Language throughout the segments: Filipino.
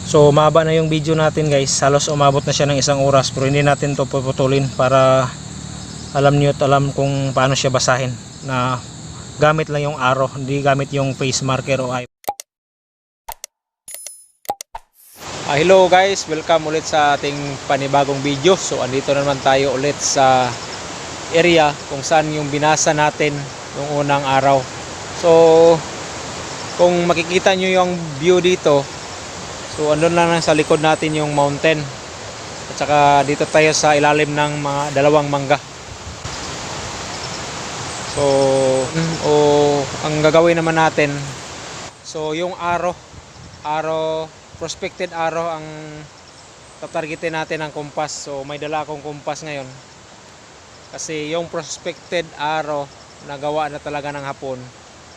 So mahaba na yung video natin guys, halos umabot na siya ng 1 oras, pero hindi natin to puputulin para alam niyo at alam kung paano siya basahin, na gamit lang yung arrow, hindi gamit yung face marker o iPad. Hello guys, welcome ulit sa ating panibagong video. So andito naman tayo ulit sa area kung saan yung binasa natin yung unang araw. So kung makikita nyo yung view dito, so andun lang sa likod natin yung mountain, at saka dito tayo sa ilalim ng mga dalawang mangga. So ang gagawin naman natin, so yung arrow, prospected arrow ang tatargetin natin ng kompas. So may dala akong kompas ngayon kasi yung prospected arrow nagawa na talaga ng hapon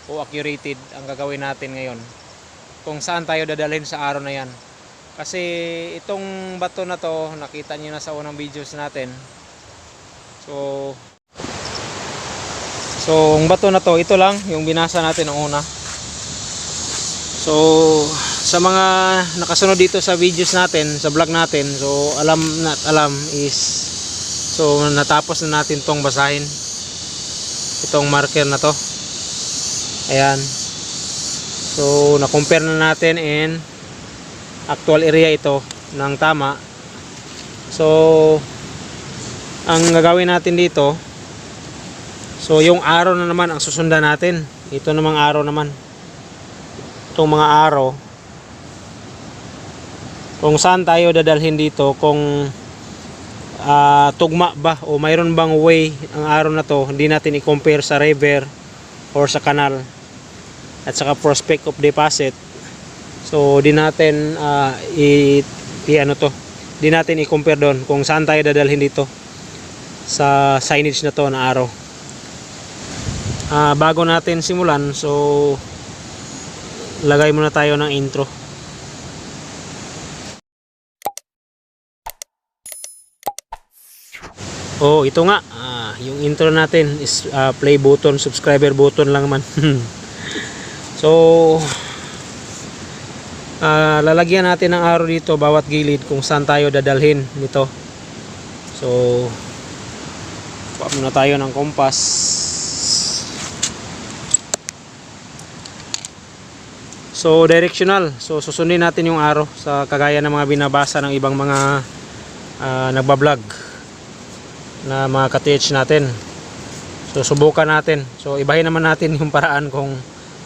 o accurated ang gagawin natin ngayon, kung saan tayo dadalhin sa arrow na yan. Kasi itong bato na to, nakita niyo na sa unang videos natin. So ang bato na to, ito lang yung binasa natin noong una. So sa mga nakasunod dito sa videos natin, sa vlog natin, so alam is, so natapos na natin tong basahin itong marker na to. Ayan, so na-compare na natin in actual area ito ng tama. So ang gagawin natin dito, so yung arrow na naman ang susundan natin. Ito namang arrow naman, itong mga arrow, kung saan tayo dadalhin dito, kung tugma ba o mayroon bang way ang arrow na to. Hindi natin i-compare sa river or sa kanal at saka prospect of deposit. So di natin di natin i-compare doon kung saan tayo dadalhin dito sa signage na to na arrow. Bago natin simulan, so lagay muna tayo ng intro. Ito nga, yung intro natin is play button, subscriber button lang man. So lalagyan natin ng arrow dito bawat gilid kung saan tayo dadalhin nito. So kuha muna tayo ng kompas. So directional, so susundin natin yung arrow sa kagaya ng mga binabasa ng ibang mga nagbablog na mga ka-TH natin. So subukan natin, so ibahin naman natin yung paraan kung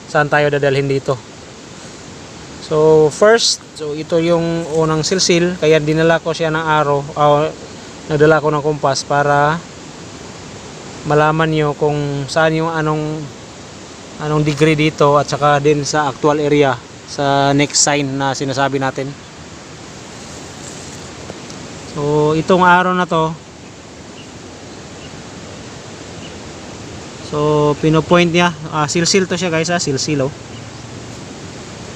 saan tayo dadalhin dito. So first, so ito yung unang silsil, kaya dinala ko siya ng arrow, nagdala ko ng kompas para malaman nyo kung saan yung anong degree dito, at saka din sa actual area sa next sign na sinasabi natin. So itong arrow na to, so pinopoint niya, silsil to siya guys, silsil.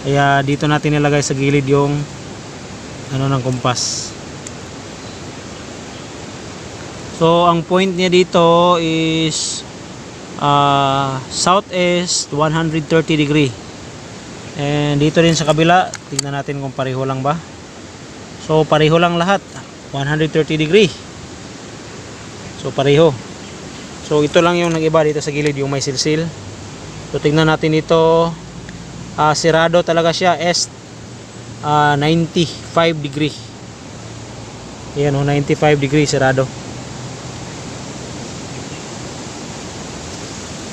Kaya dito natin nilagay sa gilid yung ng kompas. So ang point niya dito is southeast 130 degree. And dito rin sa kabila, tingnan natin kung pareho lang ba. So pareho lang lahat, 130 degree. So pareho. So ito lang yung nag-iba dito sa gilid, yung may silsil. So tingnan natin dito, sirado talaga siya, east 95 degree. Ayan 95 degree sirado.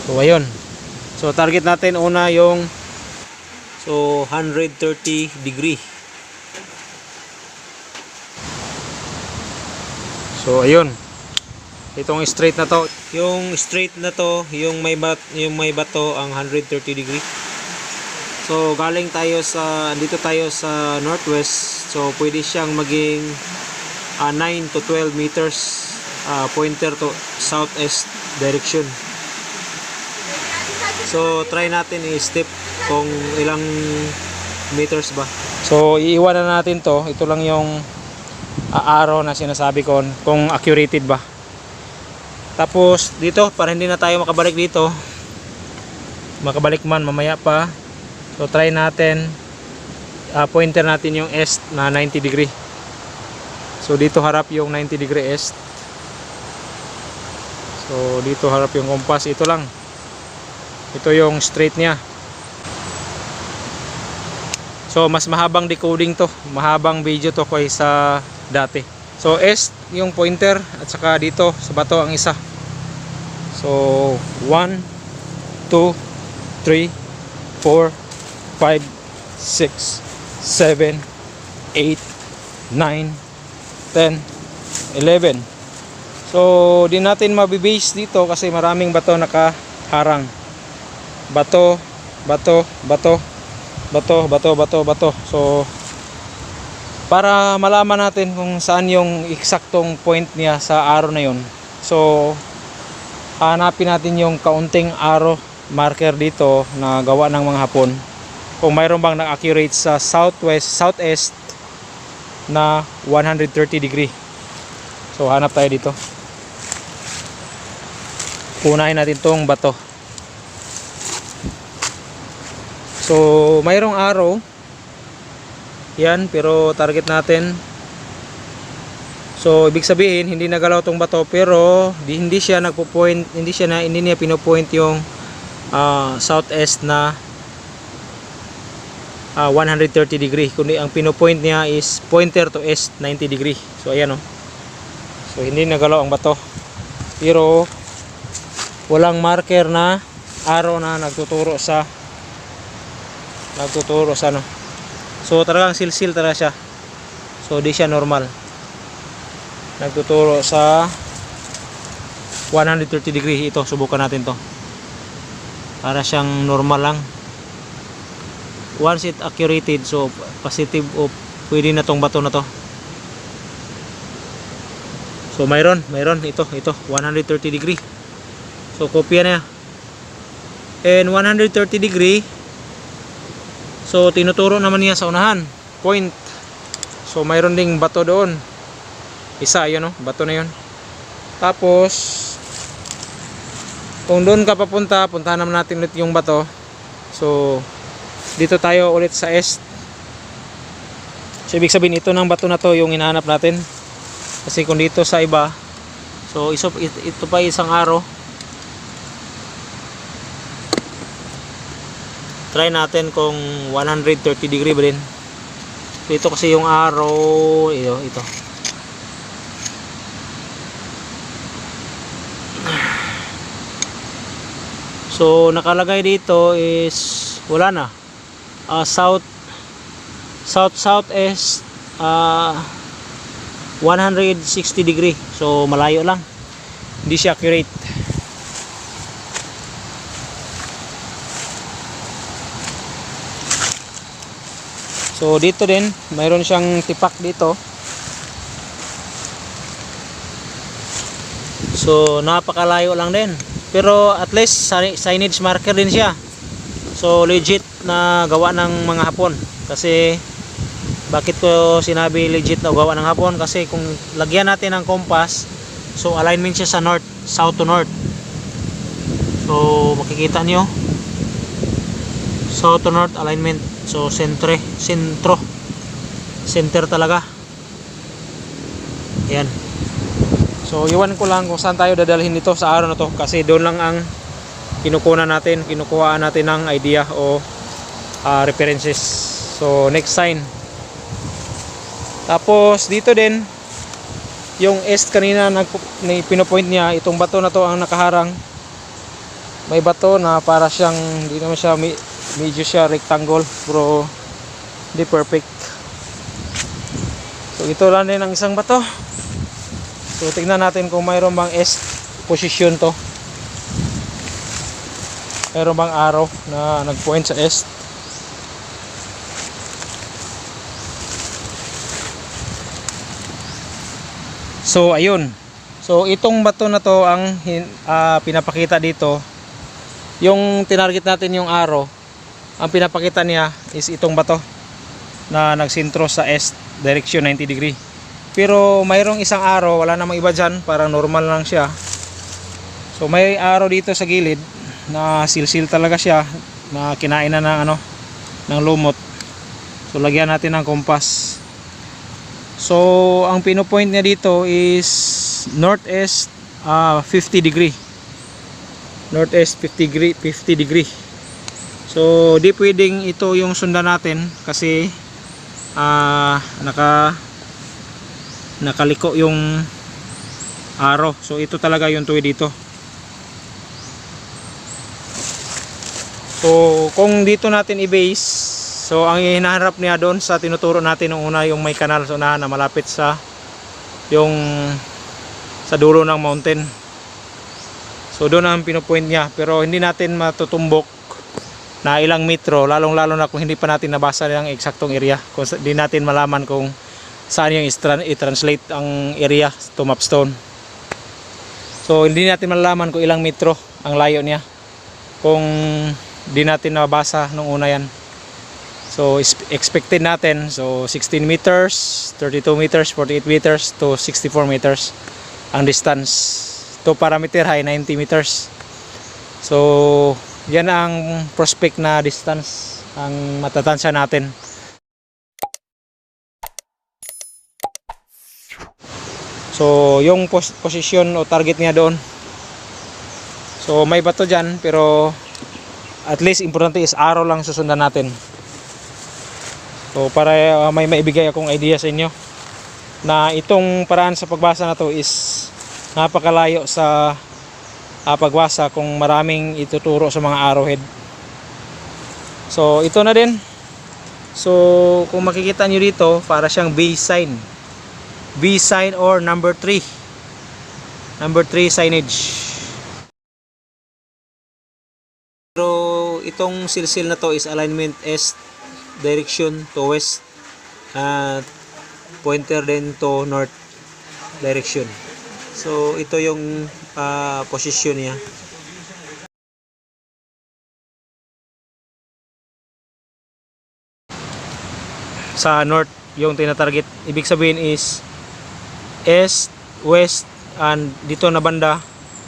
So ayun. So target natin una yung 130 degree. So ayun. Itong straight na to, yung may bato ang 130 degree. So galing tayo dito tayo sa northwest. So pwede siyang maging 9 to 12 meters pointer to southeast direction. So try natin i-step kung ilang meters ba. So iiwanan natin to. Ito lang yung arrow na sinasabi ko kung accurated ba. Tapos dito, para hindi na tayo makabalik dito, makabalik man mamaya pa, So try natin, pointer natin yung east na 90 degree. So dito harap yung 90 degree east. So dito harap yung compass, ito lang. Ito yung straight niya. So mas mahabang decoding to, mahabang video to kaysa dati. So east yung pointer at saka dito sa bato ang isa. So 1, 2, 3, 4, 5, 6, 7, 8, 9, 10, 11. So di natin mabibase dito kasi maraming bato nakaharang. Bato, bato, bato, bato, bato, bato, bato. So para malaman natin kung saan yung eksaktong point niya sa arrow na yun, so hanapin natin yung kaunting arrow marker dito na gawa ng mga Hapon, kung mayroon bang naka-accurate sa southwest, southeast na 130 degree. So hanap tayo dito. Unahin natin tong bato. So mayroong arrow yan, pero target natin. So ibig sabihin hindi nagalaw tong bato, pero hindi siya nagpo-point, hindi niya pino-point yung southeast na 130 degree, kundi ang pino-point niya is pointer to east 90 degree. So ayan oh. So hindi nagalaw ang bato, pero walang marker na arrow na nagtuturo sa no. So talagang silsil talaga siya. So di siya normal. Nagtuturo sa 130 degree. Ito, subukan natin to. Para siyang normal lang. Once it accurated, so positive o pwede na tong bato na to. So mayroon ito 130 degree. So kopya na. And 130 degree. So tinuturo naman niya sa unahan, point. So mayroon ding bato doon. Isa, yun oh, bato na yun. Tapos kung doon ka papunta, puntahan naman natin ulit yung bato. So dito tayo ulit sa east. So ibig sabihin ito ng bato na to yung hinahanap natin. Kasi kung dito sa iba, so ito pa isang arrow. Try natin kung 130 degree ba din. So ito kasi yung arrow, ito. So nakalagay dito is wala na. Southeast 160 degree. So malayo lang. Hindi siya accurate. So dito din mayroon siyang tipak dito. So napakalayo lang din. Pero at least signage marker din siya. So legit na gawa ng mga Hapon. Kasi bakit ko sinabi legit na gawa ng Hapon? Kasi kung lagyan natin ng compass, so alignment siya sa north, south to north. So makikita nyo, south to north alignment. So center talaga. Ayan. So iwan ko lang kung saan tayo dadalhin dito sa araw na to, kasi doon lang ang kinukuha natin ng idea o references. So next sign. Tapos dito din yung east kanina pinopoint niya, itong bato na to ang nakaharang. May bato na para siyang hindi naman siya medyo siya rectangle, pero hindi perfect. So ito lang din ang isang bato. So tingnan natin kung mayroon bang east position to. Mayroon bang arrow na nagpoint sa east. So ayun. So itong bato na to ang pinapakita dito. Yung tinarget natin yung arrow, ang pinapakita niya is itong bato na nagsintro sa east direction 90 degree. Pero mayroong isang arrow, wala namang iba dyan, parang normal lang siya. So may arrow dito sa gilid na silsil talaga siya, na kinain na ng ng lumot. So lagyan natin ng compass. So ang pinopoint niya dito is northeast 50 degree. Northeast 50 degree. So di pwedeng ito yung sundan natin kasi nakaliko yung arrow. So ito talaga yung tuwi dito. So kung dito natin i-base, so ang hinaharap niya doon sa tinuturo natin nung una yung may kanal so na malapit sa yung sa dulo ng mountain. So doon ang pinopoint niya, pero hindi natin matutumbok na ilang metro, lalong lalo na kung hindi pa natin nabasa ang eksaktong area, kung hindi natin malaman kung saan yung i-translate ang area to mapstone. So hindi natin malalaman kung ilang metro ang layo niya kung di natin nabasa nung una yan. So expected natin, so 16 meters, 32 meters, 48 meters to 64 meters ang distance. To parameter high 90 meters. So yan ang prospect na distance ang matatansya natin. So yung position o target niya doon, so may bato dyan, pero at least importante is arrow lang susundan natin. So para may maibigay akong idea sa inyo na itong paraan sa pagbasa na to is napakalayo sa pagbasa kung maraming ituturo sa mga arrowhead. So ito na din. So kung makikita nyo dito, para siyang B sign. B sign or number 3. Number 3 signage. Pero itong silsil na to is alignment east direction to west at pointer din to north direction. So ito yung posisyon niya. Sa north yung tinatarget, ibig sabihin is east, west, and dito na banda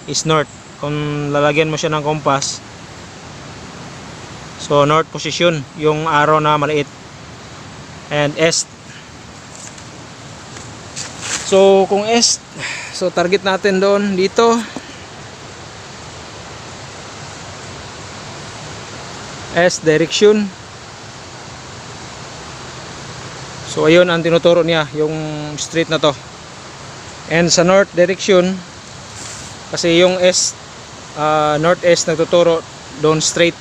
is north. Kung lalagyan mo siya ng compass, so north position yung arrow na maliit, and east. So kung east, so target natin doon dito. East direction. So ayun ang tinuturo niya, yung street na to. And sa north direction, kasi yung east, northeast nagtuturo doon straight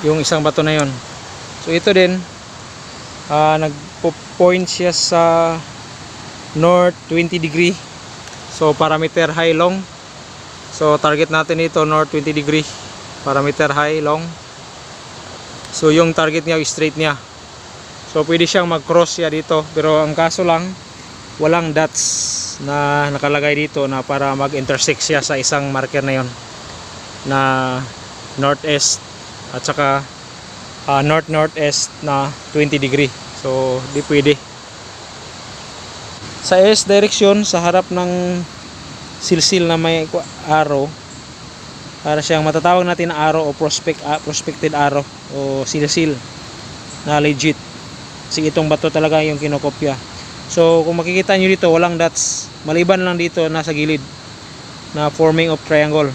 yung isang bato na yon. So ito din nagpo-point siya sa north 20 degree. So parameter high long. So target natin ito north 20 degree, parameter high long. So yung target niya straight niya. So pwede siyang mag-cross siya dito, pero ang kaso lang walang dots na nakalagay dito na para mag-intersect siya sa isang marker na yon na northeast at saka north-northeast na 20 degree. So di pwede. Sa east direction, sa harap ng silsil na may arrow, para siyang matatawag natin na arrow o prospected arrow o silsil na legit. Kasi itong bato talaga yung kinokopya. So kung makikita nyo dito, walang dots, maliban lang dito nasa gilid na forming of triangle.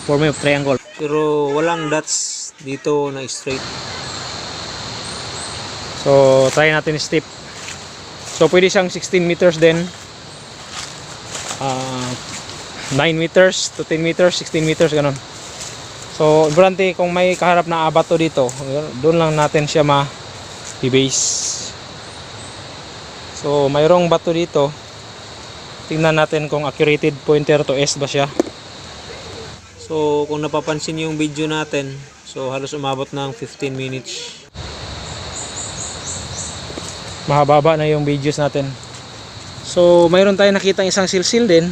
Forming of triangle. Pero walang dots dito na straight. So try natin step. So pwede siyang 16 meters din, 9 meters to 10 meters, 16 meters, ganun. So importante kung may kaharap na bato dito, doon lang natin siya ma-base. So mayroong bato dito, tingnan natin kung accurate pointer to east ba siya. So kung napapansin yung video natin, so halos umabot ng 15 minutes. Mahaba na yung videos natin. So mayroon tayong nakita isang silsil din.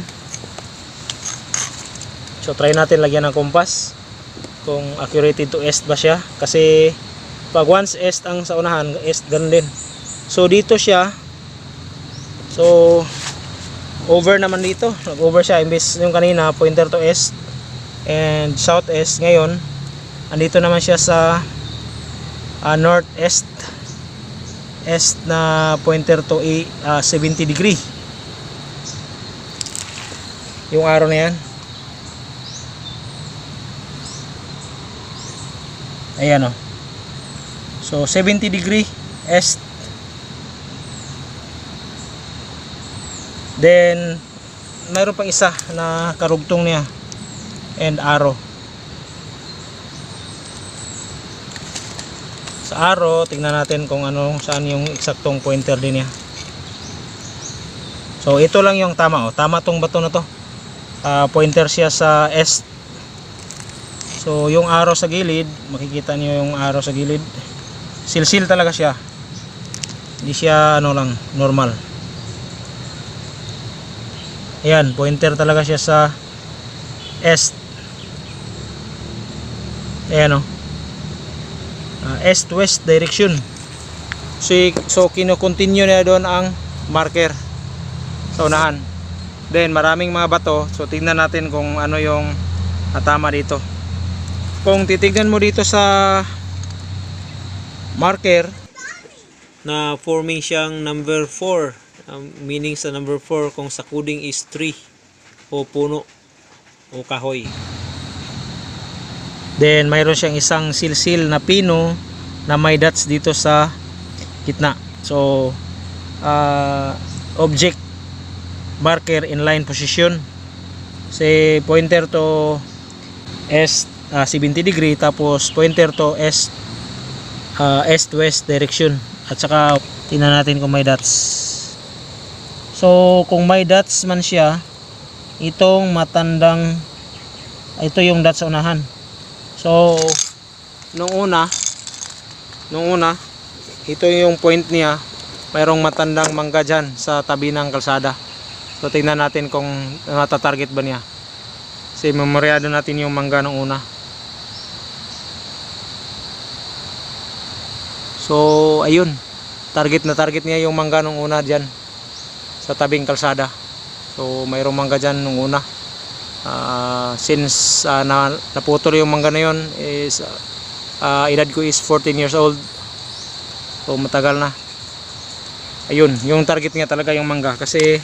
So try natin lagyan ng compass kung accurate to east ba siya, kasi pag once east ang sa unahan, east ganun din. So dito siya, so over naman dito, nag-over siya, imbes yung kanina pointer to east and southeast, ngayon andito naman siya sa northeast na pointer to 70 degree yung arrow na yan. Ayan o. So 70 degree east. Then mayroon pang isa na karugtong niya and arrow. Sa arrow, tingnan natin kung saan yung eksaktong pointer din niya. So ito lang yung tama. Tama tong bato na to. Pointer siya sa east. So yung arrow sa gilid, makikita niyo yung arrow sa gilid. Silsil talaga siya. Hindi siya lang normal. Ayan, pointer talaga siya sa east. Ayan east-west direction. So kino-continue na doon ang marker sa unahan. Then maraming mga bato. So tingnan natin kung ano yung tama dito. Kung titignan mo dito sa marker na forming siyang number 4, meaning sa number 4 kung sa coding is tree o puno o kahoy. Then mayroon siyang isang silsil na pino na may dots dito sa gitna. So object marker in line position. Say pointer to east 70 degree, tapos pointer to east-west direction. At saka tingnan natin kung may dots. So kung may dots man siya, itong matandang, ito yung dots sa unahan. So nung una ito yung point niya, mayroong matandang mangga dyan sa tabi ng kalsada. So tingnan natin kung matatarget ba niya. Kasi memoryado natin yung mangga nung una. So ayun, target niya yung mangga nung una dyan sa tabing kalsada. So mayroong mangga dyan nung una. Since naputol yung mangga na yun, is edad ko is 14 years old. So matagal na. Ayun, yung target niya talaga yung mangga. Kasi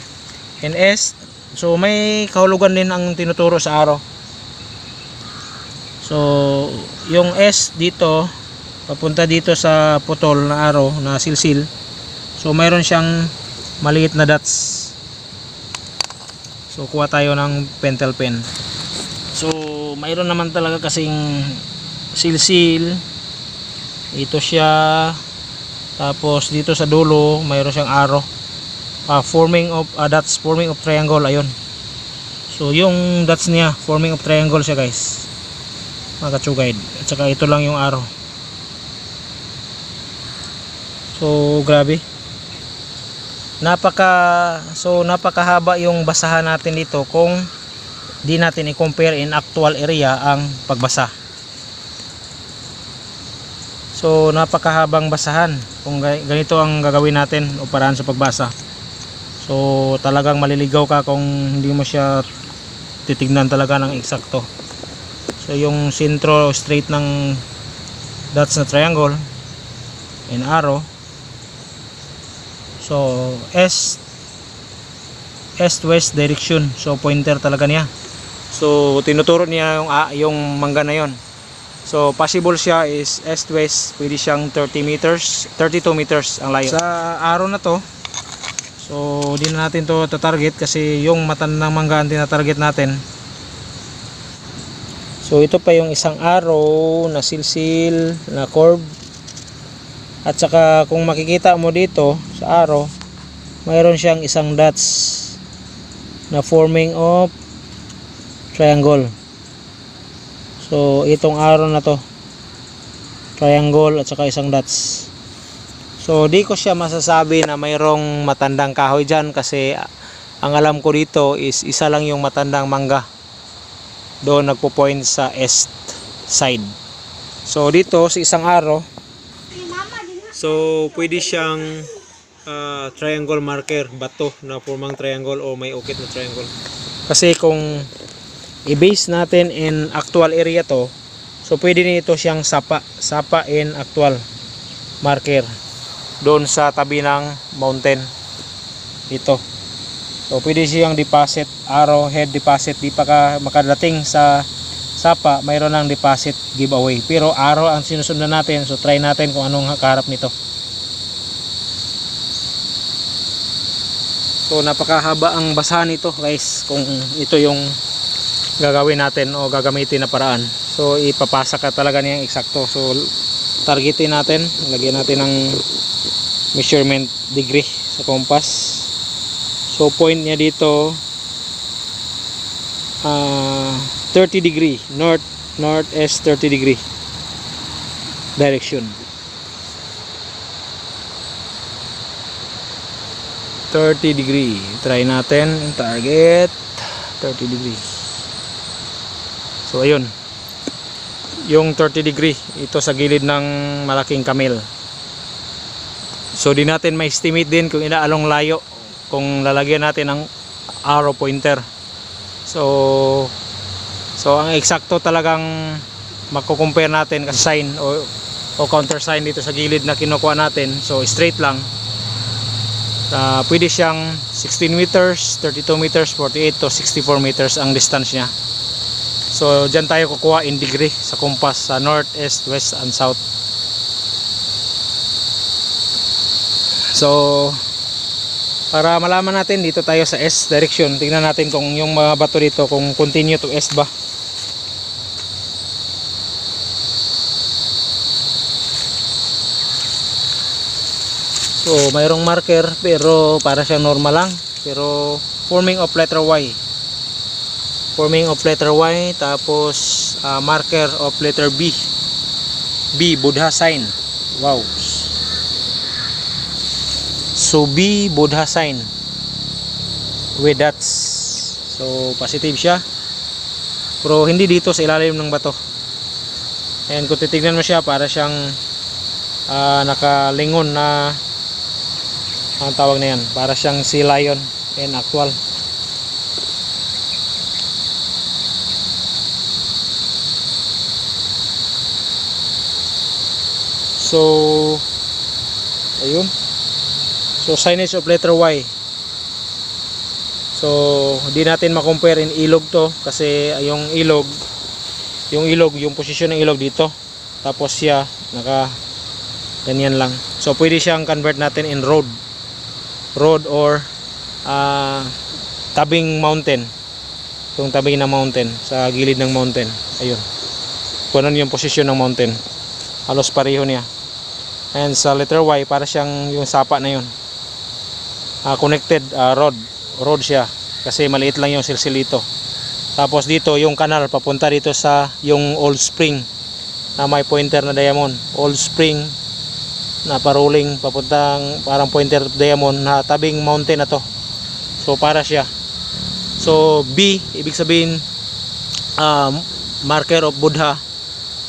NS, so may kahulugan din ang tinuturo sa arrow. So yung S dito papunta dito sa putol na arrow na silsil. So mayroon siyang maliit na dots. So kuha tayo ng pentel pen. So mayroon naman talaga kasing silsil. Ito siya. Tapos dito sa dulo mayroon siyang arrow. Forming of dots, forming of triangle. Ayun. So yung dots niya, forming of triangle siya guys, mga katsugay. At saka ito lang yung arrow. So grabe, napakahaba yung basahan natin dito kung di natin i-compare in actual area ang pagbasa. So napakahabang basahan kung ganito ang gagawin natin o paraan sa pagbasa. So talagang maliligaw ka kung hindi mo siya titignan talaga ng eksakto. So yung sentro straight ng dots na triangle and arrow. So east-west direction. So pointer talaga niya. So tinuturo niya yung mangga na yon. So possible siya is east-west, pwede siyang 32 meters ang layo. Sa arrow na to, so di na natin to tatarget kasi yung matandang mangga ang tinatarget natin. So ito pa yung isang arrow na silsil na curve. At saka kung makikita mo dito sa arrow, mayroon siyang isang dots na forming of triangle. So itong arrow na to, triangle at saka isang dots. So di ko siya masasabi na mayroong matandang kahoy dyan kasi ang alam ko dito is isa lang yung matandang mangga. Doon nagpo-point sa east side. So dito sa isang arrow, so pwede siyang triangle marker, bato na formang triangle o may ukit na triangle. Kasi kung i-base natin in actual area to, So pwede nito siyang sapa in actual marker doon sa tabi ng mountain dito. So pwede siyang deposit, arrowhead deposit. Di pa ka makadating sa sapa, mayroon ng deposit giveaway, pero arrow ang sinusundan natin. So try natin kung anong kaharap nito. So napakahaba ang basahan nito guys, kung ito yung gagawin natin o gagamitin na paraan. So ipapasa ka talaga niyang eksakto. So targetin natin, lagyan natin ng measurement degree sa compass. So point niya dito 30 degree, northeast 30 degree direction. 30 degree. Try natin yung target 30 degree. So ayun, yung 30 degree ito sa gilid ng malaking camel. So di natin ma-estimate din kung inaalong layo kung lalagyan natin ng arrow pointer. So ang eksakto talagang mako-compare natin kasi sign o counter sign dito sa gilid na kinukuha natin. So straight lang. Pwede siyang 16 meters, 32 meters, 48 to 64 meters ang distance niya. So dyan tayo kukuha in degree sa compass sa north, east, west, and south. So para malaman natin, dito tayo sa east direction. Tingnan natin kung yung mga bato dito kung continue to east ba. So mayroong marker pero para siyang normal lang, pero forming of letter Y. Forming of letter Y, tapos marker of letter B. B, Buddha sign. Wow. So B, Buddha sign with dots. So positive siya, pero hindi dito sa ilalim ng bato. And kung titignan mo siya, para siyang nakalingon na, ang tawag na yan, para siyang sea lion in actual. So ayun. So signage of letter Y. So hindi natin ma-compare in ilog to, kasi yung ilog, yung posisyon ng ilog dito, tapos siya naka ganyan lang. So pwede siyang convert natin in road or tabing mountain. Yung tabing na mountain, sa gilid ng mountain. Ayun, kung ano yung posisyon ng mountain, halos pareho niya. And sa letter Y, para siyang yung sapa na yun, connected road siya, kasi maliit lang yung silsilito. Tapos dito yung kanal papunta dito sa yung Old Spring na may pointer na diamond. Old Spring na paroling papuntang parang pointer diamond na tabing mountain na to. So para siya. So B, ibig sabihin marker of Buddha.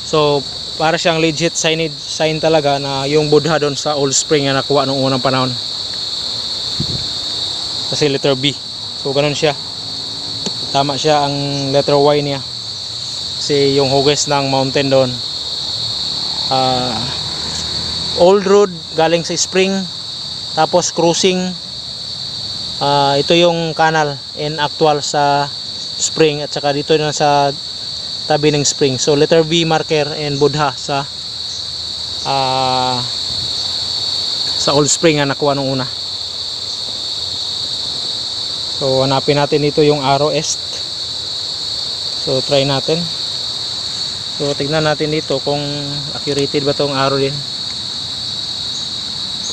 So para siyang legit sign talaga na yung Buddha doon sa Old Spring na nakuha noong unang panahon. Kasi letter B. So ganun siya. Tama siya ang letter Y niya. Kasi yung hugis ng mountain doon, old road galing sa spring, tapos cruising, ito yung canal in actual sa spring, at saka dito na sa tabi ng spring. So letter B marker and Buddha sa Old Spring na nakuha nung una. So hanapin natin dito yung arrow east. So try natin. So tignan natin dito kung accurate ba tong arrow din.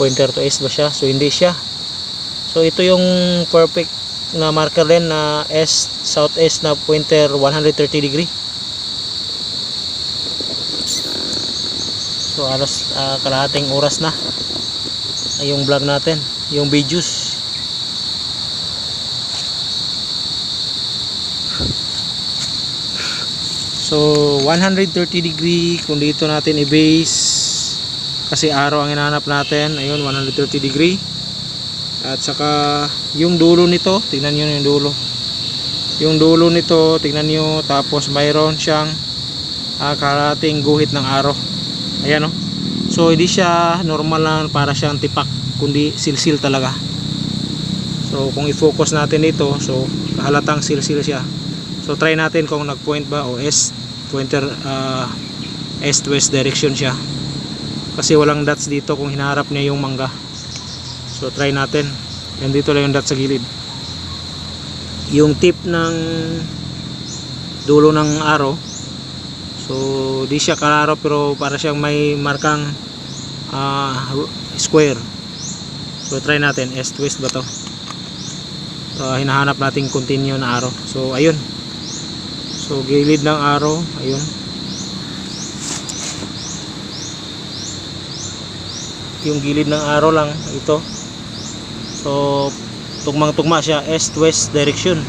Pointer to east ba siya? So hindi siya. So ito yung perfect na marker din na east, southeast na pointer 130 degree. So halos kalahating oras na yung vlog natin, yung videos. So 130 degree kung dito natin i-base, kasi araw ang hinahanap natin. Ayun, 130 degree. At saka yung dulo nito, tingnan niyo yung dulo. Yung dulo nito, tingnan niyo, tapos mayroon siyang kalating guhit ng araw. Ayan o. So hindi siya normal na para siyang tipak, kundi silsil talaga. So kung i-focus natin dito, so halatang silsil siya. So try natin kung nag-point ba o east, pointer east west direction siya. Kasi walang dots dito kung hinaharap niya yung mangga. So try natin. Yan, dito lang yung dots sa gilid. Yung tip ng dulo ng arrow, so di siya klaro pero para siyang may markang square. So try natin, east west ba to? So hinahanap natin continue na arrow. So ayun. So gilid ng arrow, ayun. Yung gilid ng arrow lang ito. So tugmang-tugma siya, east west direction.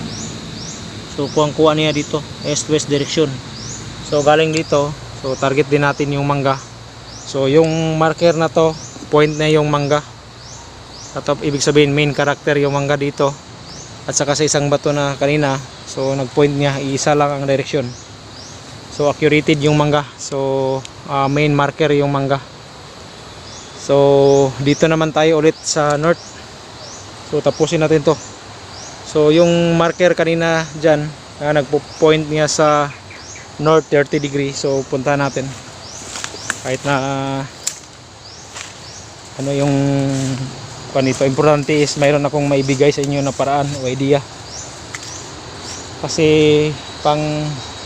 So kuwang-kuha niya dito, east west direction. So galing dito, so target din natin yung mangga. So yung marker na to, point na yung mangga. At ibig sabihin main character yung mangga dito. At saka sa isang bato na kanina, so nag-point niya, iisa lang ang direction. So accurate yung mangga. So main marker yung mangga. So dito naman tayo ulit sa north. So tapusin natin to. So yung marker kanina dyan, nagpo-point niya sa north 30 degree. So punta natin. Kahit na ano yung panito, importante is mayroon akong maibigay sa inyo na paraan o idea. Kasi pang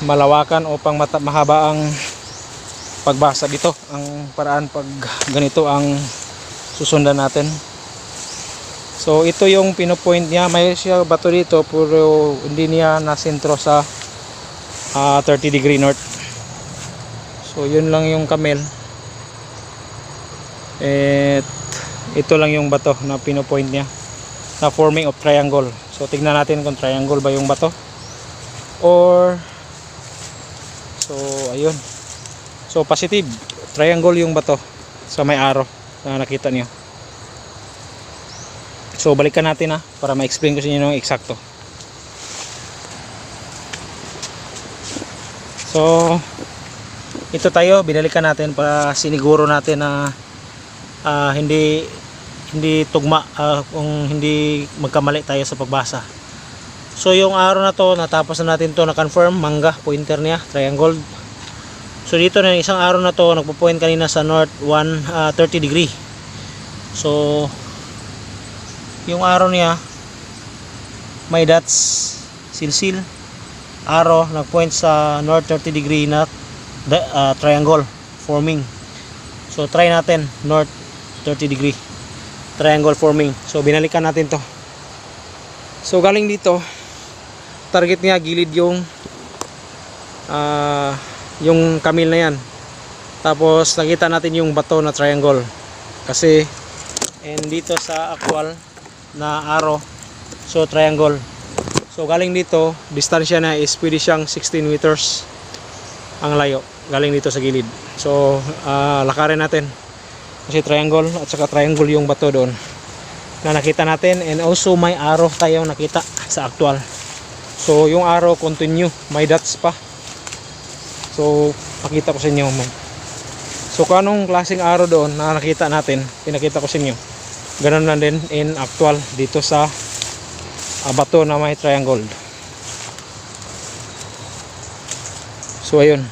malawakan o pang mahaba ang pagbasa dito, ang paraan pag ganito ang susundan natin. So ito yung pinopoint niya, may siya bato dito pero hindi niya nasentro sa 30 degree north. So yun lang yung camel. At ito lang yung bato na pinopoint niya na forming of triangle. So tignan natin kung triangle ba yung bato or so ayun. So positive, triangle yung bato sa may arrow na nakita niyo. So balikan natin para ma-explain ko sa inyo ng eksakto. So ito tayo, binalikan natin para siniguro natin na hindi tugma, kung hindi magkamali tayo sa pagbasa. So yung arrow na to, natapos na natin to, na-confirm, mangga, pointer niya, triangle. So dito na isang arrow na to, nagpo-point kanina sa north 30 degree. So yung arrow niya may dots, silsil, arrow nag-point sa north 30 degree na triangle forming. So try natin north 30 degree triangle forming. So binalikan natin to. So galing dito, target niya gilid yung kamil na yan. Tapos nakita natin yung bato na triangle. Kasi and dito sa actual na arrow, so triangle. So galing dito, distansya na is pwede siyang 16 meters ang layo galing dito sa gilid. So lakarin natin kasi triangle at saka triangle yung bato doon na nakita natin, and also may arrow tayo nakita sa actual. So yung arrow continue, may dots pa. So pakita ko sa inyo. So kung anong klaseng arrow doon na nakita natin, pinakita ko sa inyo. Ganun lang din in actual dito sa bato na may triangle. So ayun.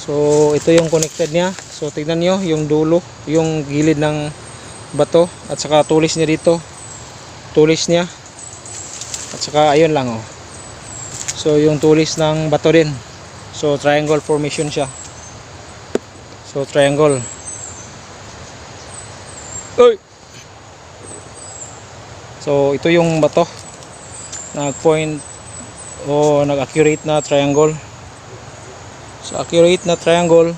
So ito yung connected niya. So tignan nyo yung dulo, yung gilid ng bato at saka tulis niya dito. Tulis niya. At saka ayun lang oh. So yung tulis ng bato din. So triangle formation siya. So triangle. Oy. So ito yung bato, nag-point o nag-accurate na triangle. So accurate na triangle.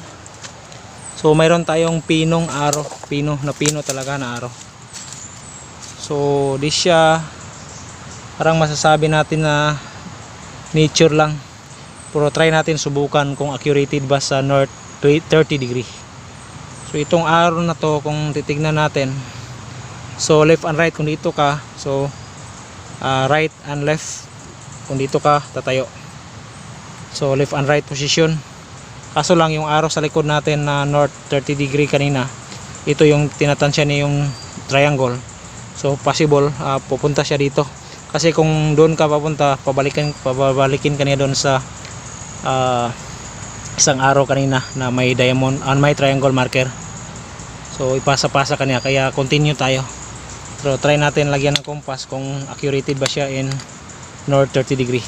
So mayroon tayong pinong arrow, pino talaga na arrow. So di siya parang masasabi natin na nature lang. Pero try natin subukan kung accurate ba sa north 30 degree. So itong arrow na to, kung titignan natin, so left and right kung dito ka, so right and left kung dito ka tatayo. So left and right position. Kaso lang yung arrow sa likod natin na north 30 degree kanina, ito yung tinatansya niya yung triangle. So possible pupunta siya dito. Kasi kung doon ka papunta, pabalikin ka niya doon sa isang arrow kanina na may diamond, may triangle marker. So ipasa-pasa kanya, kaya continue tayo. Pero try natin lagyan ng compass kung accurate ba siya in north 30 degree.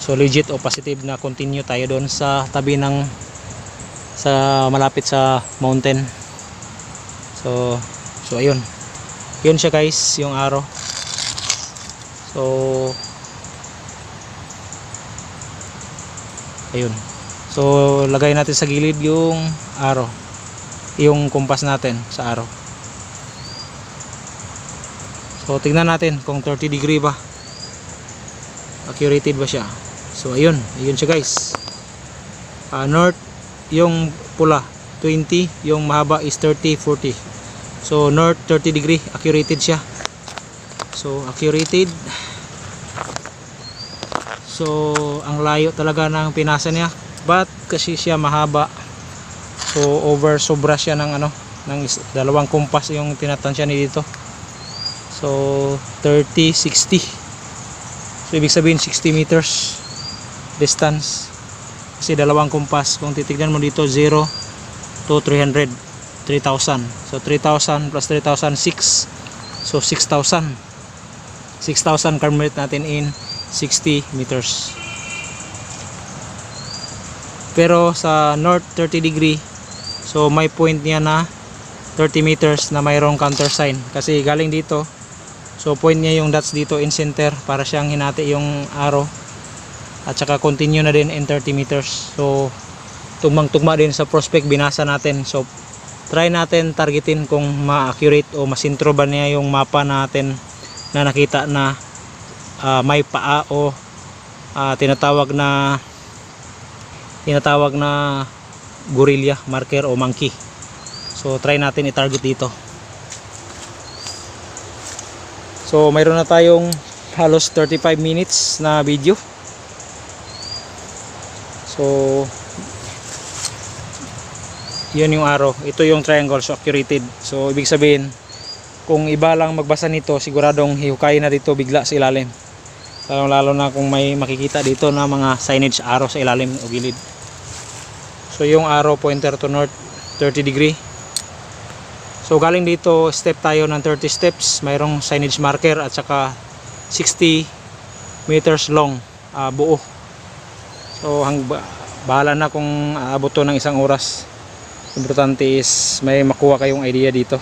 So legit o positive na continue tayo doon sa tabi ng malapit sa mountain. So ayun. Yun siya guys, yung arrow. So ayun. So lagay natin sa gilid yung arrow. Yung compass natin sa arrow. So tingnan natin kung 30 degree ba. Accurate ba siya. So ayun siya guys. North yung pula 20, yung mahaba is 30, 40. So north 30 degree, accurate siya. So accurate. So ang layo talaga ng pinasa niya, but kasi siya mahaba, so sobra siya ng dalawang compass yung tinatansya ni dito. So 30, 60. So ibig sabihin 60 meters distance. Kasi dalawang compass, kung titignan mo dito 0 to 300, 3,000. So 3,000 plus 3,000, 6. So 6,000. 6,000 convert natin in 60 meters. Pero sa north 30 degree, so may point niya na 30 meters na mayroong countersign. Kasi galing dito, so point niya yung dots dito in center para siyang hinati yung arrow. At saka continue na din in 30 meters. So tugmang-tugma din sa prospect binasa natin. So try natin targetin kung ma-accurate o masintro ba niya yung mapa natin na nakita na may paa o tinatawag na gorilla marker o monkey. So try natin i-target dito. So mayroon na tayong halos 35 minutes na video. So yun yung arrow, ito yung triangle, so accurate. So ibig sabihin kung iba lang magbasa nito, siguradong hihukayin na dito bigla sa ilalim, lalo na kung may makikita dito na mga signage arrow sa ilalim o gilid. So yung arrow pointer to north 30 degree. So galing dito step tayo ng 30 steps, mayroong signage marker at saka 60 meters long buo. So bahala na kung aabot to ng isang oras. Importante is may makuha kayong idea dito.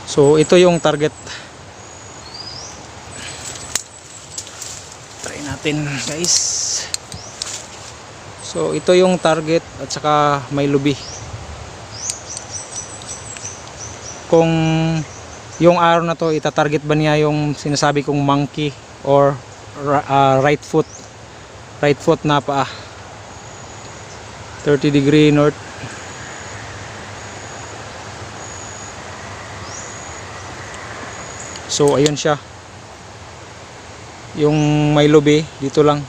So ito yung target. Try natin guys. So ito yung target at saka may lubi. Kung yung arrow na to itatarget ba niya yung sinasabi kong monkey or right foot na paa. 30 degree north. So ayun siya. Yung may lubi dito lang.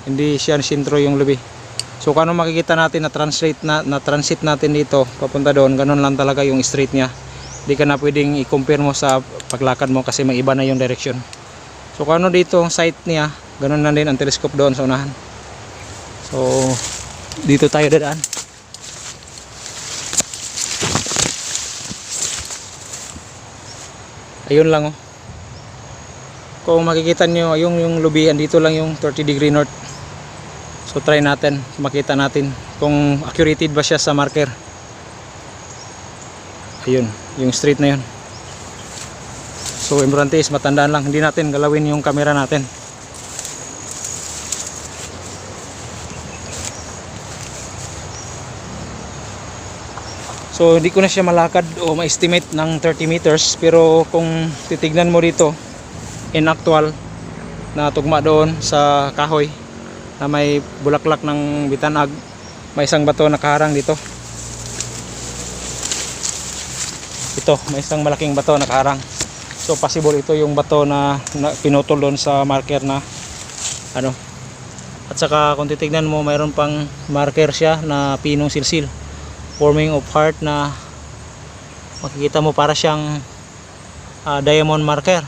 Hindi siya sintro yung lubi. So kung ano makikita natin na transit natin dito papunta doon, ganun lang talaga yung straight niya. Hindi ka na pwedeng i-compare mo sa paglakad mo kasi may iba na yung direction. So kung ano dito sight niya, ganun na din ang telescope doon sa unahan. So dito tayo dadaan. Ayun lang oh. Kung makikita nyo yung lubi, dito lang yung 30 degree north. So try natin, makita natin kung accurate ba siya sa marker. Ayun, yung straight na yun. So importante is matandaan lang, hindi natin galawin yung camera natin. So hindi ko na siya malakad o ma-estimate ng 30 meters, pero kung titignan mo dito in actual na tugma doon sa kahoy na may bulaklak ng bitanag, may isang bato nakaharang dito. Ito, may isang malaking bato nakaharang. So possible ito yung bato na pinutol doon sa marker na ano. At saka kung titignan mo, mayroon pang marker siya na pinong silsil, forming of heart, na makikita mo para siyang diamond marker.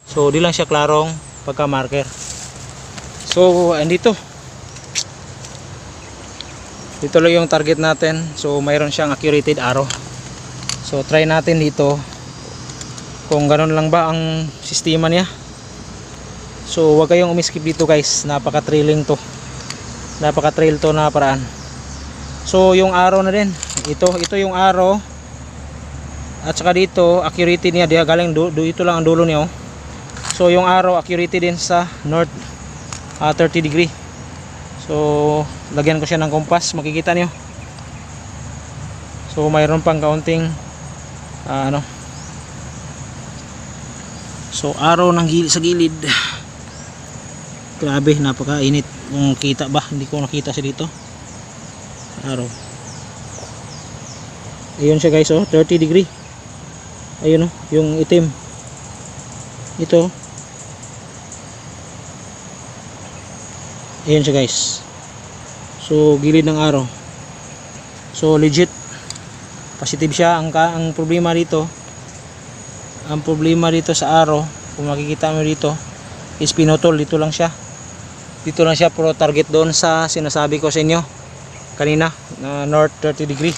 So di lang siya klarong pagka marker. So andito, dito lang yung target natin. So mayroon siyang accurate arrow. So try natin dito kung ganun lang ba ang sistema niya. So wag kayong umiskip dito guys, napaka-thrilling to. Napaka-thrill to na paraan. So yung arrow na din, ito yung arrow. At saka dito, accuracy niya, diya galing ito lang ang dulo niya, oh. So yung arrow, accuracy din sa north, 30 degree. So lagyan ko siya ng compass, makikita niyo. So mayroon pang kaunting ano. So arrow sa gilid. Grabe, napakainit. Kung kita ba, hindi ko nakita siya dito. Araw. Ayun siya guys, oh, 30 degree. Ayun, oh, yung itim. Ito. Ayun siya guys. So gilid ng araw. So legit positive siya. Ang problema dito, sa araw, kung makikita mo dito, is pinutol. Dito lang siya pro target doon sa sinasabi ko sa inyo kanina na north 30 degree.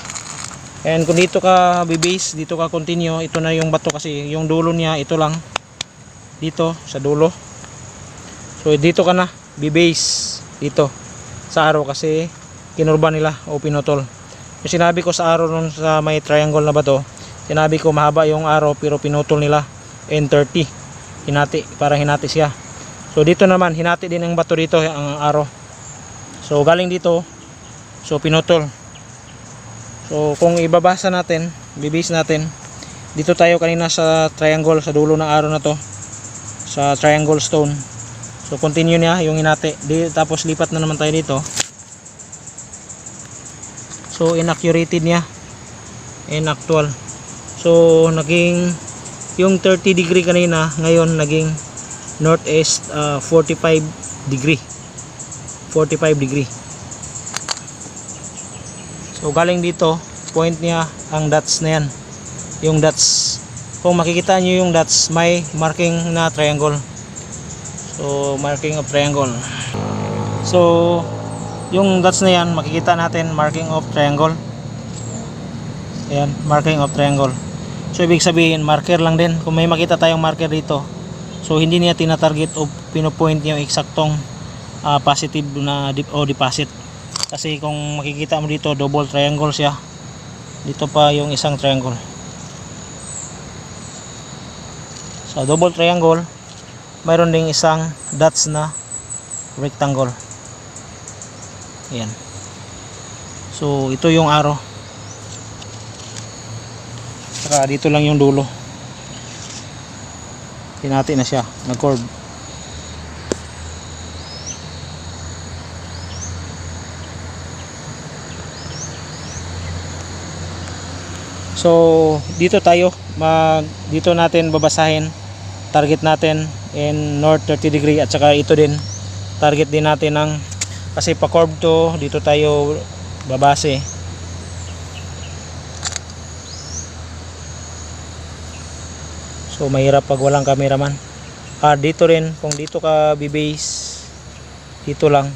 And kung dito ka bibase, dito ka continue, ito na yung bato kasi yung dulo niya ito lang dito sa dulo. So dito ka na bibase dito sa arrow kasi kinurba nila o pinutol. Yung sinabi ko sa arrow nun sa may triangle na bato, sinabi ko mahaba yung arrow pero pinutol nila and 30 hinati siya. So dito naman hinati din ang bato dito, ang arrow. So galing dito, so pinutol. So kung ibabasa natin, bibase natin, dito tayo kanina sa triangle, sa dulo ng arrow na to, sa triangle stone. So continue niya yung hinati, tapos lipat na naman tayo dito. So inaccurate niya, inactual. So naging yung 30 degree kanina, ngayon naging northeast 45 degree. So galing dito, point niya ang dots na yan. Yung dots, kung makikita nyo yung dots, may marking na triangle. So marking of triangle. So yung dots na yan, makikita natin marking of triangle. Ayan, marking of triangle. So ibig sabihin marker lang din. Kung may makita tayong marker dito, so hindi niya tina-target o pinopoint niya yung eksaktong positive na o deposit. Kasi kung makikita mo dito, double triangle siya. Dito pa yung isang triangle. So double triangle, mayroon ding isang dots na rectangle. Ayan. So ito yung arrow. Saka dito lang yung dulo. Hinati na siya, nag-curve. So dito tayo, dito natin babasahin target natin in north 30 degree, at saka ito din target din natin ng, kasi pa curve to, dito tayo babase. So mahirap pag walang cameraman. Dito rin, kung dito ka bibase, dito lang.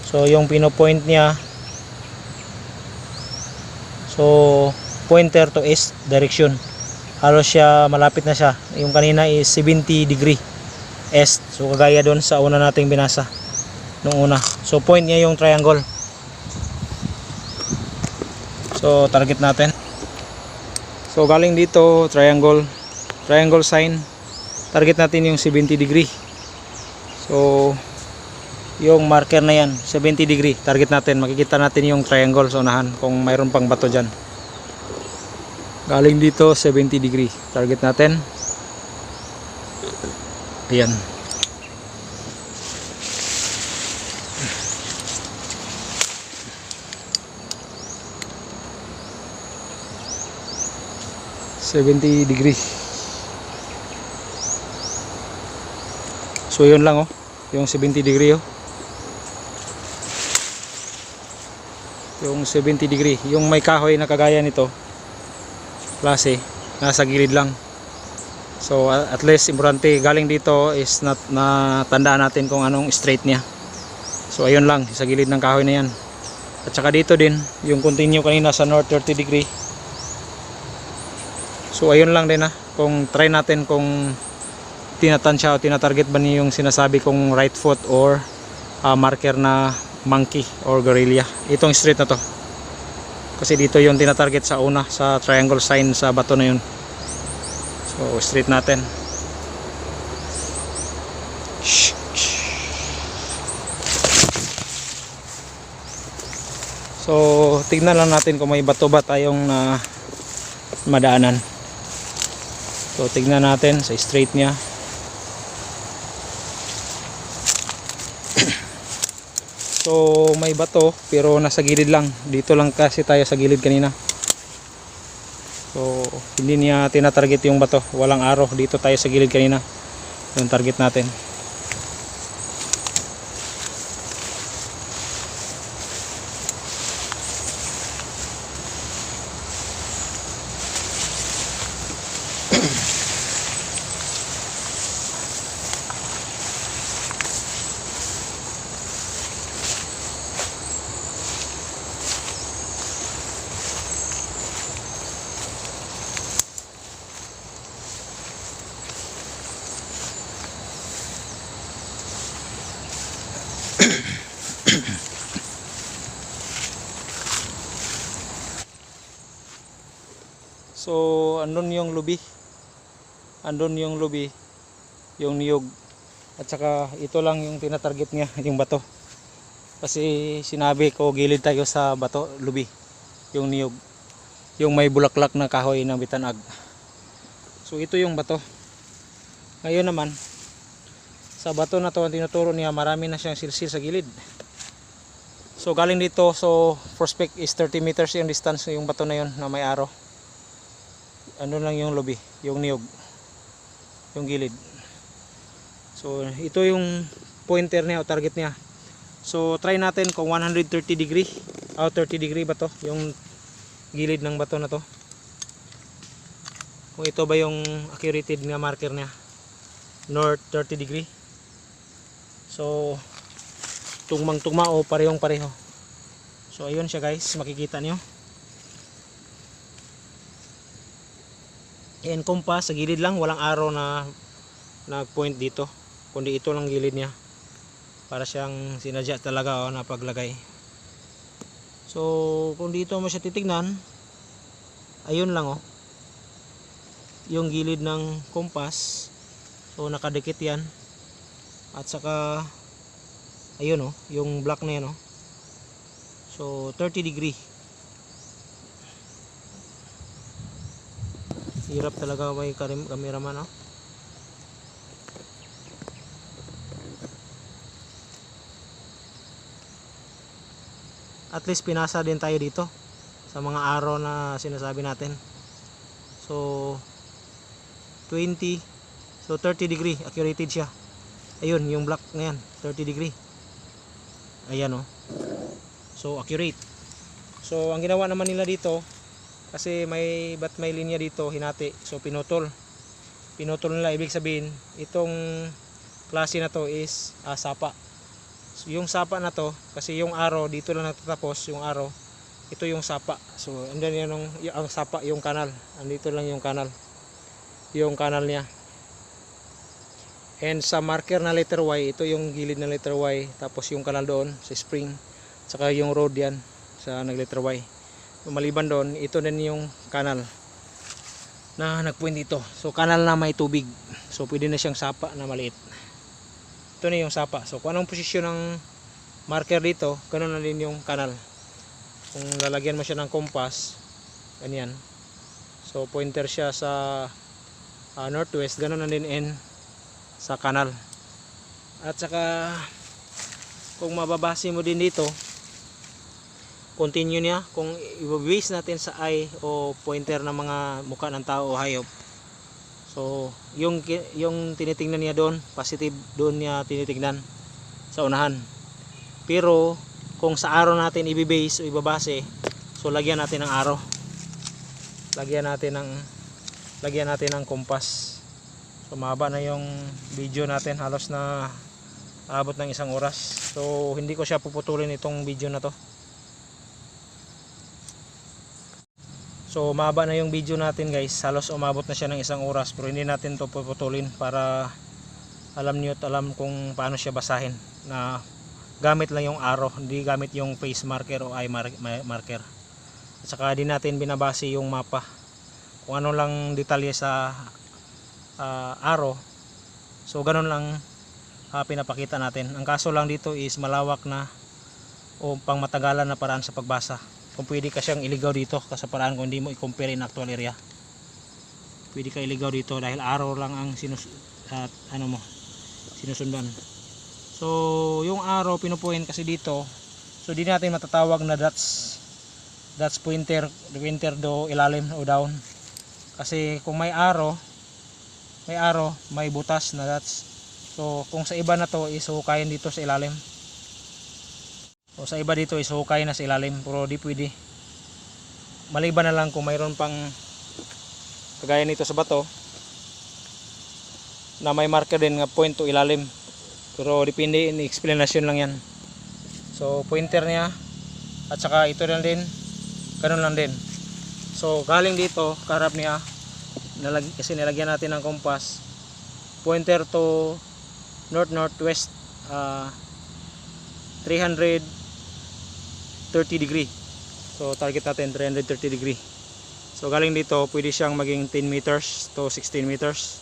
So yung pinopoint niya, so pointer to east direction. Halos siya, malapit na siya. Yung kanina is 70 degree east. So kagaya doon sa una nating binasa nung una. So point niya yung triangle. So target natin. So galing dito, triangle sign, target natin yung 70 degree. So yung marker na yan 70 degree, target natin. Makikita natin yung triangle sa unahan kung mayroon pang bato dyan. Galing dito 70 degree, target natin. Ayan. .70 degree. So yun lang oh, yung 70 degree oh. Yung 70 degree, yung may kahoy na kagaya nito klase, nasa gilid lang. So at least importante galing dito is natandaan natin kung anong straight niya. So ayun lang, sa gilid ng kahoy na yan. At saka dito din, yung continue kanina sa north 30 degree. So ayun lang din kung try natin kung tinatansya o tinatarget ba niya yung sinasabi kong right foot or marker na monkey or gorilla. Itong straight na to. Kasi dito yung tinatarget sa una, sa triangle sign sa bato na yun. So straight natin. So tignan lang natin kung may bato ba tayong madaanan. So tignan natin sa straight niya. So may bato pero nasa gilid lang. Dito lang kasi tayo sa gilid kanina. So hindi niya tinatarget yung bato. Walang arrow. Dito tayo sa gilid kanina. Yung target natin. So andun yung lubi. Andun yung lubi, yung niyog. At saka ito lang yung tinatarget niya, yung bato. Kasi sinabi ko gilid tayo sa bato, lubi, yung niyog. Yung may bulaklak na kahoy ng bitanag. So ito yung bato. Ngayon naman, sa bato na to ang tinuturo niya, marami na siyang silsil sa gilid. So galing dito, so prospect is 30 meters yung distance yung bato na yun na may arrow. Ano lang yung lobby, yung niyog, yung gilid. So ito yung pointer niya o target niya. So try natin kung 130 degree o 30 degree ba to, yung gilid ng bato na to. Kung ito ba yung accurate nga marker niya, north 30 degree. So tugmang-tugma o parehong-pareho. So ayun siya guys, makikita niyo. And compass sa gilid lang, walang arrow na nag-point dito, kundi ito lang gilid niya. Para siyang sinadya talaga na paglagay. So kung dito mo siya titignan, ayun lang yung gilid ng compass. So nakadikit yan. At saka ayun yung black na yan So 30 degree. Hirap talaga may cameraman At least pinasa din tayo dito sa mga arrow na sinasabi natin. So 20, so 30 degree accurate siya. Ayun yung black na yan, 30 degree. Ayan So accurate. So ang ginawa naman nila dito, kasi may linya dito hinati, so pinutol nila. Ibig sabihin itong klase na to is sapa. So, yung sapa na to, kasi yung arrow dito lang natatapos, yung arrow ito yung sapa. So andan yan ang sapa, yung kanal, andito lang yung kanal niya. And sa marker na letter Y, ito yung gilid ng letter Y, tapos yung kanal doon sa spring, saka yung road yan sa nag letter Y. Maliban doon, ito din yung kanal na nagpoint dito. So kanal na may tubig. So pwede na siyang sapa na maliit. Ito na yung sapa. So kung anong posisyon ng marker dito, ganoon na din yung kanal. Kung lalagyan mo siya ng compass, ganyan. So pointer siya sa northwest, ganoon na din sa kanal. At saka kung mababase mo din dito, continue niya, kung i-base natin sa eye o pointer ng mga mukha ng tao o hayop. So yung tinitingnan niya doon, positive doon niya tinitingnan sa unahan. Pero kung sa arrow natin i-base o ibabase, so lagyan natin ng arrow. Lagyan natin ng kompas. So mahaba na yung video natin, halos na abot ng 1 oras. So hindi ko siya puputulin itong video na to. So mahaba na yung video natin guys, halos umabot na siya ng 1 oras, pero hindi natin to puputulin para alam niyo at alam kung paano siya basahin, na gamit lang yung arrow, hindi gamit yung face marker o eye marker. At saka din natin binabase yung mapa, kung ano lang detalye sa arrow, so ganun lang pinapakita natin. Ang kaso lang dito is malawak na o pang matagalan na paraan sa pagbasa. Kung pwede ka siyang iligaw dito sa paraan kung hindi mo i-compare in actual area, pwede ka iligaw dito dahil arrow lang ang sinusundan. So yung arrow pinupoint kasi dito, so di natin matatawag na that's pointer do ilalim o down, kasi kung may arrow may butas na dots. So kung sa iba na to isuhukayin dito sa ilalim, o sa iba dito isuhukay na sa ilalim, pero di pwede. Maliban na lang kung mayroon pang kagaya nito sa bato na may marker din nga point to ilalim, pero depende, in explanation lang yan. So pointer niya at saka ito lang din, ganun lang din. So galing dito kaharap niya, kasi nilagyan natin ng kompas, pointer to northwest 330 degree. So target natin 330 degree. So galing dito pwede siyang maging 10 meters to 16 meters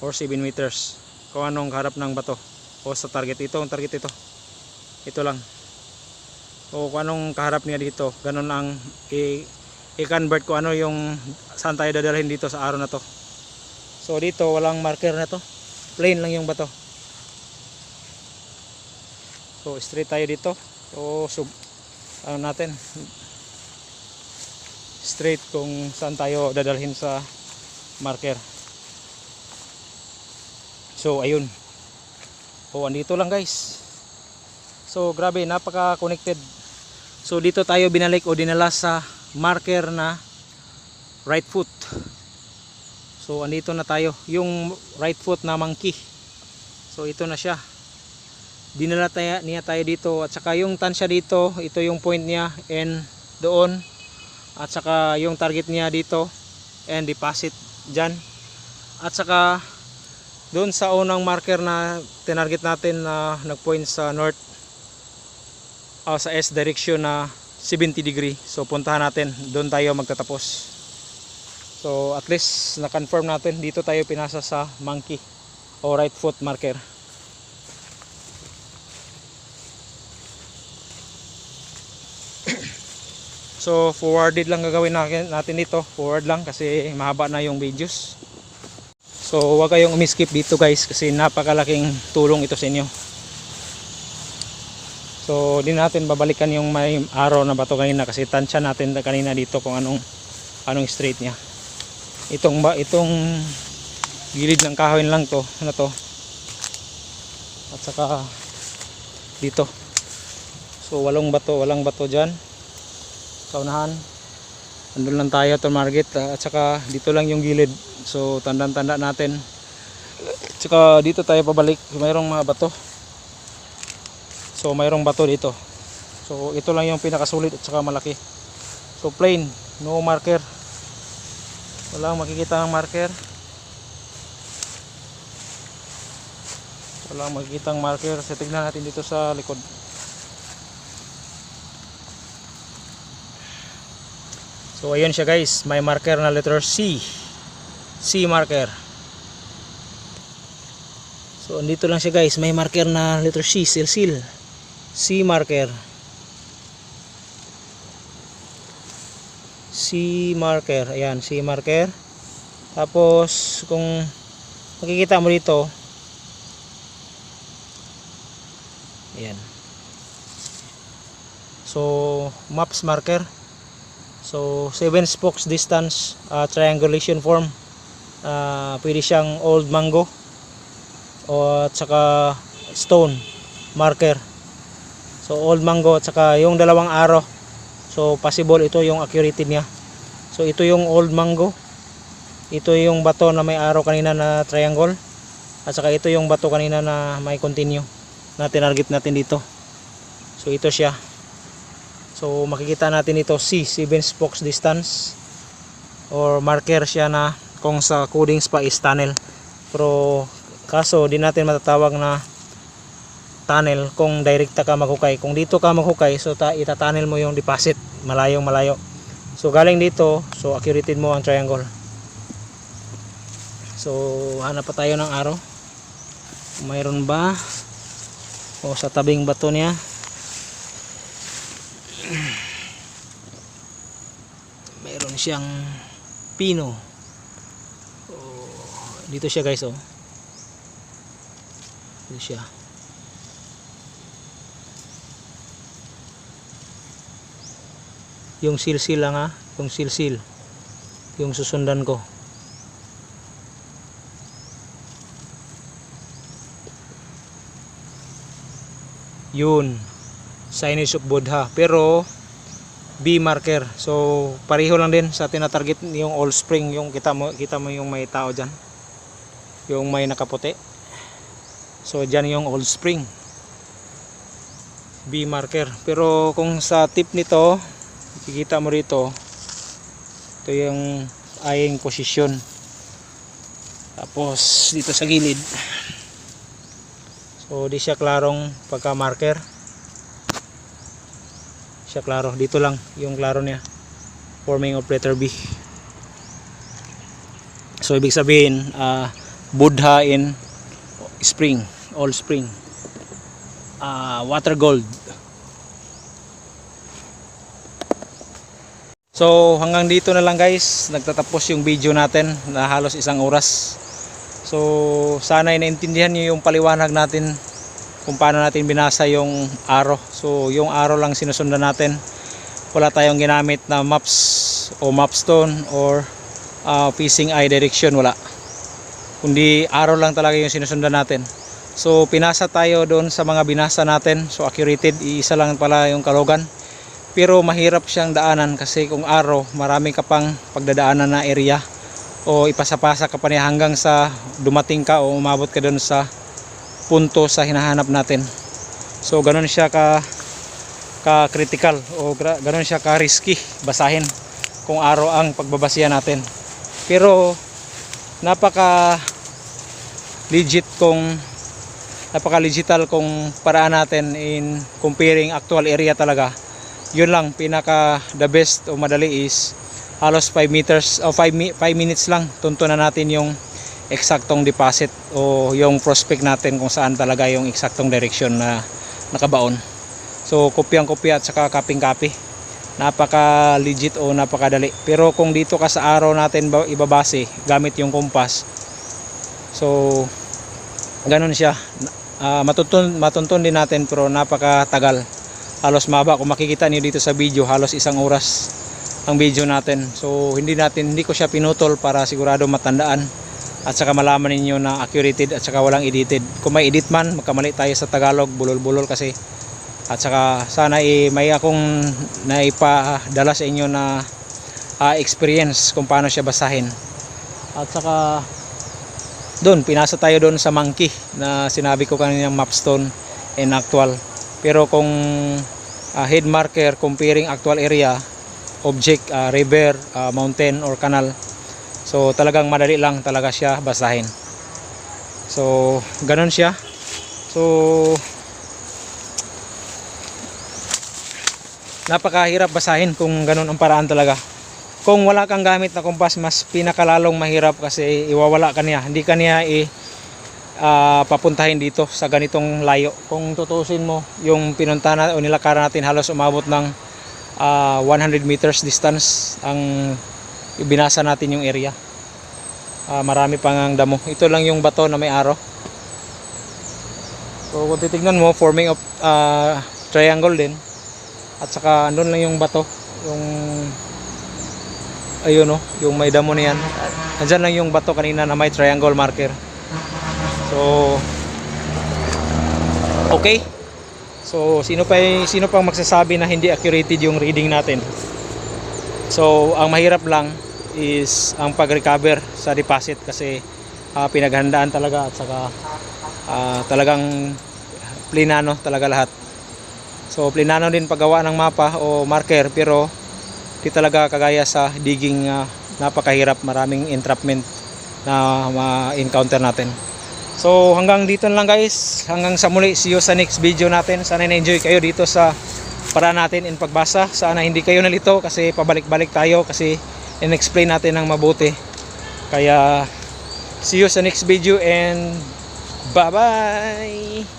or 7 meters kung anong harap ng bato o sa target. Ito ang target, ito lang. O kung anong kaharap niya dito, ganun ang i-convert ko ano yung saan tayo dadalhin dito sa arrow na to. So dito walang marker na to, plain lang yung bato. So straight tayo dito. So ano natin, straight kung saan tayo dadalhin sa marker. So ayun. O andito lang guys. So grabe, napaka connected. So dito tayo binalik o dinala sa marker na right foot. So andito na tayo, yung right foot na monkey. So ito na siya. Dinala niya tayo dito, at saka yung tansya dito, ito yung point niya and doon, at saka yung target niya dito and deposit dyan, at saka doon sa unang marker na tinarget natin na nagpoint sa north, sa S direction na 70 degree. So puntahan natin, doon tayo magtatapos. So at least na-confirm natin, dito tayo pinasa sa monkey o right foot marker. So forwarded lang gagawin natin dito, forward lang kasi mahaba na yung videos. So huwag kayong umiskip dito guys, kasi napakalaking tulong ito sa inyo. So di natin babalikan yung may arrow na bato kanina, kasi tansya natin kanina dito kung anong straight niya. Itong gilid ng kahoy lang to, ano to, at saka dito. So walang bato dyan sa unahan. Andun lang tayo to market, at saka dito lang yung gilid. So tanda natin. At saka dito tayo pabalik, mayroong mga bato. So mayroong bato dito. So ito lang yung pinakasulit at saka malaki. So plain, no marker. Walang makikita ang marker. Walang makikita ang marker. So tignan natin dito sa likod. So ayun siya guys, may marker na letter C marker. So andito lang siya guys, may marker na letter C, seal C marker. C marker, ayan, C marker. Tapos kung makikita mo dito, ayan, so maps marker. So 7 spokes distance, triangulation form. Pwede siyang old mango o at saka stone marker. So old mango at saka yung dalawang arrow. So possible ito yung accuracy niya. So ito yung old mango. Ito yung bato na may arrow kanina na triangle. At saka ito yung bato kanina na may continue na tinarget natin dito. So ito siya. So makikita natin ito C, 7 spokes distance or marker siya na kung sa codings pa is tunnel. Pero kaso di natin matatawag na tunnel kung direkta ka maghukay. Kung dito ka maghukay, so itatunnel mo yung deposit malayong malayo. So galing dito, so accurate mo ang triangle. So hanap pa tayo ng arrow. Mayroon ba? O sa tabing bato niya. Mayroon siyang pino. Dito siya guys, oh. Dito siya. Yung silsil lang ha, yung silsil. Yung susundan ko. Yun. Signage of Buddha. Pero B marker. So pareho lang din sa tinatarget yung Old Spring, yung kita mo yung may tao diyan. Yung may nakaputi. So diyan yung Old Spring. B marker. Pero kung sa tip nito, makikita mo rito, ito yung eyeing position. Tapos dito sa gilid. So di siya klarong pagka marker. Siya klaro, dito lang yung klaro niya, forming of letter B. So ibig sabihin Buddha in spring, Old Spring, water gold. So hanggang dito na lang guys, nagtatapos yung video natin na halos 1 oras. So sana naintindihan niyo yung paliwanag natin kung paano natin binasa yung arrow. So yung arrow lang sinusundan natin. Wala tayong ginamit na maps o mapstone or fishing eye direction, wala. Kundi arrow lang talaga yung sinusundan natin. So pinasa tayo doon sa mga binasa natin. So accurate, iisa lang pala yung kalogan. Pero mahirap siyang daanan kasi kung arrow, marami ka pang pagdadaanan na area. O ipasapasa ka pa niya hanggang sa dumating ka o umabot ka doon sa punto sa hinahanap natin. So ganoon siya ka critical o ganoon siya ka risky basahin kung araw ang pagbabasihan natin. Pero napaka legital kung paraan natin in comparing actual area talaga. Yun lang pinaka the best o madali is halos 5 meters o 5 minutes lang tuntunan natin yung eksaktong deposit o yung prospect natin kung saan talaga yung eksaktong direction na nakabaon. So kopyang-kopya at saka copy-copy. Napaka legit o napakadali. Pero kung dito ka sa araw natin ibabase gamit yung compass, so ganun siya. Matuntun din natin pero napakatagal. Halos maba, kung makikita niyo dito sa video, halos 1 oras ang video natin. So hindi ko siya pinutol para sigurado matandaan. At saka malaman ninyo na accurate at saka walang edited. Kung may edit man, magkamali tayo sa Tagalog, bulol-bulol kasi. At saka sana may akong naipadala sa inyo na experience kung paano siya basahin. At saka doon, pinasa tayo doon sa monkey na sinabi ko kanina, mapstone and actual. Pero kung head marker comparing actual area, object, river, mountain or canal, so talagang madali lang talaga siya basahin. So ganun siya. So napakahirap basahin kung ganun ang paraan talaga. Kung wala kang gamit na kompas, mas pinakalalong mahirap kasi iwawala ka niya. Hindi ka niya papuntahin dito sa ganitong layo. Kung tutusin mo yung pinunta na o nilakaran natin, halos umabot ng 100 meters distance ang binasa natin yung area. Marami pang ang damo. Ito lang yung bato na may arrow. So kung titignan mo, forming of triangle din. At saka andun lang yung bato, yung ayun no, yung may damo niyan. Andyan lang yung bato kanina na may triangle marker. So okay. So sino pang magsasabi na hindi accurate yung reading natin? So ang mahirap lang is ang pag-recover sa deposit kasi pinaghandaan talaga at saka talagang plinano talaga lahat. So plinano din paggawa ng mapa o marker, pero di talaga kagaya sa digging, napakahirap, maraming entrapment na ma-encounter natin. So hanggang dito na lang guys, hanggang sa muli, see you sa next video natin. Sana na-enjoy kayo dito sa para natin in pagbasa. Sana hindi kayo nalito kasi pabalik-balik tayo kasi in-explain natin ng mabuti. Kaya see you sa next video and bye bye.